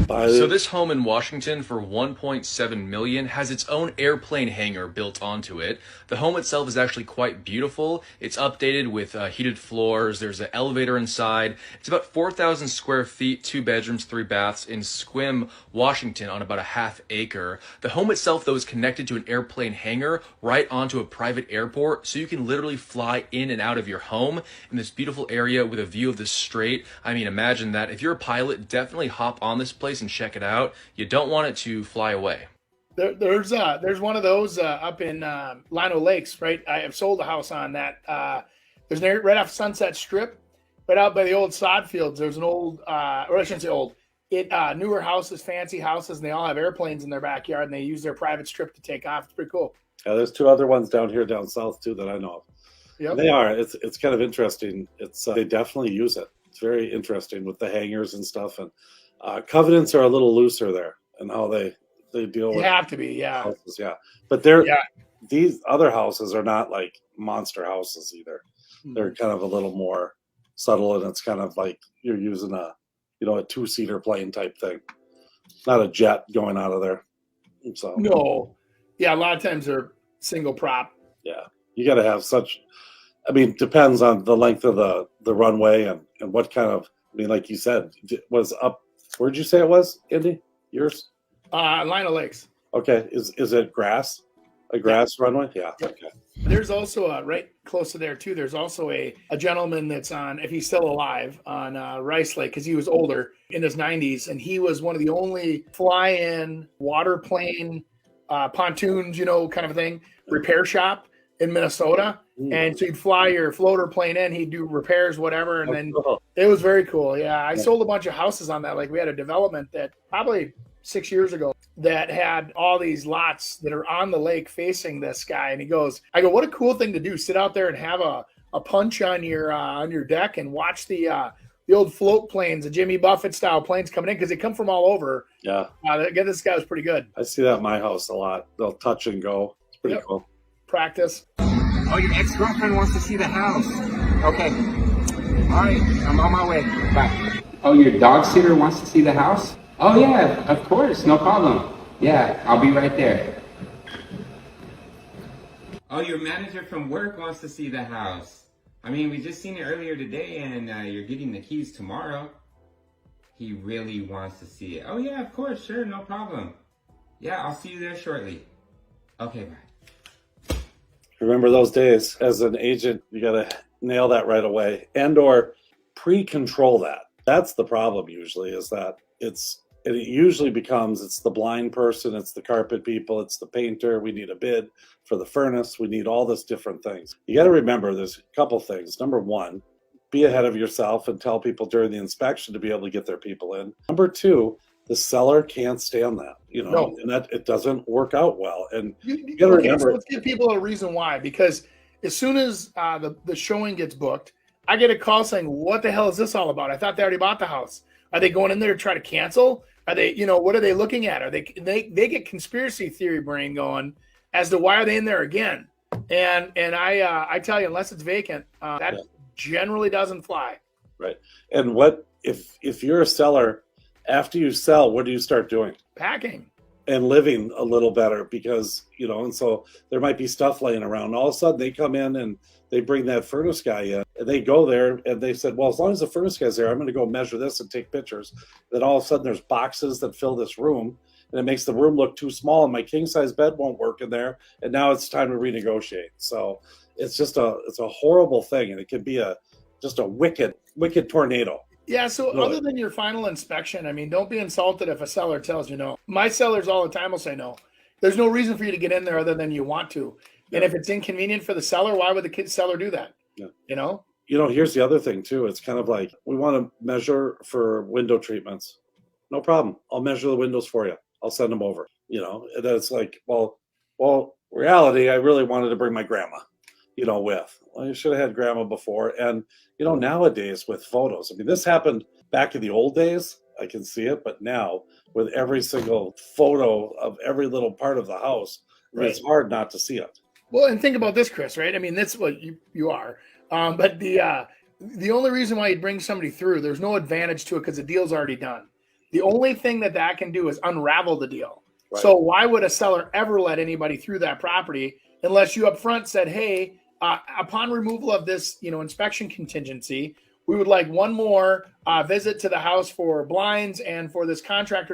So this home in Washington for 1.7 million has its own airplane hangar built onto it. The home itself is actually quite beautiful. It's updated with heated floors. There's an elevator inside. It's about 4,000 square feet, 2 bedrooms, 3 baths in Sequim, Washington, on about a half acre. The home itself, though, is connected to an airplane hangar right onto a private airport, so you can literally fly in and out of your home in this beautiful area with a view of the strait. I mean, imagine that. If you're a pilot, definitely hop on this place and check it out. You don't want it to fly away. There's one of those up in Lino Lakes, right? I have sold a house on that. Right off Sunset Strip, right out by the old sod fields. There's an old, or I shouldn't say old, newer houses, fancy houses, and they all have airplanes in their backyard, and they use their private strip to take off. It's pretty cool. Yeah, there's 2 other ones down here, down south too, that I know of. Yep. They are. It's kind of interesting. They definitely use it. It's very interesting with the hangars and stuff. And covenants are a little looser there, and how they deal with. You have to be, yeah. Houses, yeah. But these other houses are not like monster houses either. They're kind of a little more subtle, and it's kind of like you're using a 2-seater plane type thing, not a jet going out of there. So no, yeah, a lot of times they're single prop. Yeah, you got to have such. I mean, depends on the length of the runway and what kind of. I mean, like you said, it was up. Where'd you say it was, Indy? Yours? Lino Lakes. Okay, is it grass? A grass runway? Yeah. Yep. Okay. There's also right close to there too. There's also a gentleman that's on, if he's still alive, on Rice Lake, because he was older in his 90s, and he was one of the only fly-in water plane pontoons, kind of thing, repair shop in Minnesota. And so you'd fly your floater plane in, he'd do repairs, whatever, and then it was very cool. Yeah, I sold a bunch of houses on that. Like, we had a development that probably 6 years ago that had all these lots that are on the lake facing this guy. And I go, what a cool thing to do. Sit out there and have a punch on your deck and watch the old float planes, the Jimmy Buffett style planes coming in, because they come from all over. Yeah. This guy was pretty good. I see that in my house a lot. They'll touch and go. It's pretty cool. Practice. Oh, your ex-girlfriend wants to see the house. Okay. All right, I'm on my way. Bye. Oh, your dog sitter wants to see the house? Oh, yeah, of course, no problem. Yeah, I'll be right there. Oh, your manager from work wants to see the house. I mean, we just seen it earlier today, and you're getting the keys tomorrow. He really wants to see it. Oh, yeah, of course, sure, no problem. Yeah, I'll see you there shortly. Okay, bye. Remember those days as an agent, you got to nail that right away or pre-control that. That's the problem usually, is that it usually becomes, it's the blind person, it's the carpet people, it's the painter. We need a bid for the furnace. We need all this different things. You got to remember there's a couple things. Number one, be ahead of yourself and tell people during the inspection to be able to get their people in. Number two, the seller can't stand that, and that it doesn't work out well. And you got to remember. So let's give people a reason why, because as soon as the showing gets booked, I get a call saying, "What the hell is this all about? I thought they already bought the house. Are they going in there to try to cancel? Are they, what are they looking at? Are they get conspiracy theory brain going as to why are they in there again?" And I tell you, unless it's vacant, that generally doesn't fly. Right. And what if you're a seller? After you sell, what do you start doing? Packing. And living a little better, because, and so there might be stuff laying around. All of a sudden they come in and they bring that furnace guy in, and they go there and they said, well, as long as the furnace guy's there, I'm going to go measure this and take pictures. Then all of a sudden there's boxes that fill this room, and it makes the room look too small, and my king size bed won't work in there. And now it's time to renegotiate. So it's a horrible thing. And it can be just a wicked tornado. Yeah, so other than your final inspection, I mean, don't be insulted if a seller tells you no. My sellers all the time will say no. There's no reason for you to get in there other than you want to. Yeah. And if it's inconvenient for the seller, why would the seller do that? Yeah. Here's the other thing too. It's kind of like, we want to measure for window treatments. No problem. I'll measure the windows for you. I'll send them over. And it's like, well, reality, I really wanted to bring my grandma, with. Well, you should have had grandma before. And, nowadays with photos, I mean, this happened back in the old days. I can see it. But now with every single photo of every little part of the house, right, it's hard not to see it. Well, and think about this, Chris, right? I mean, that's what you are. But the only reason why you'd bring somebody through, there's no advantage to it because the deal's already done. The only thing that can do is unravel the deal. Right. So why would a seller ever let anybody through that property unless you up front said, hey, upon removal of this, inspection contingency, we would like one more visit to the house for blinds and for this contractor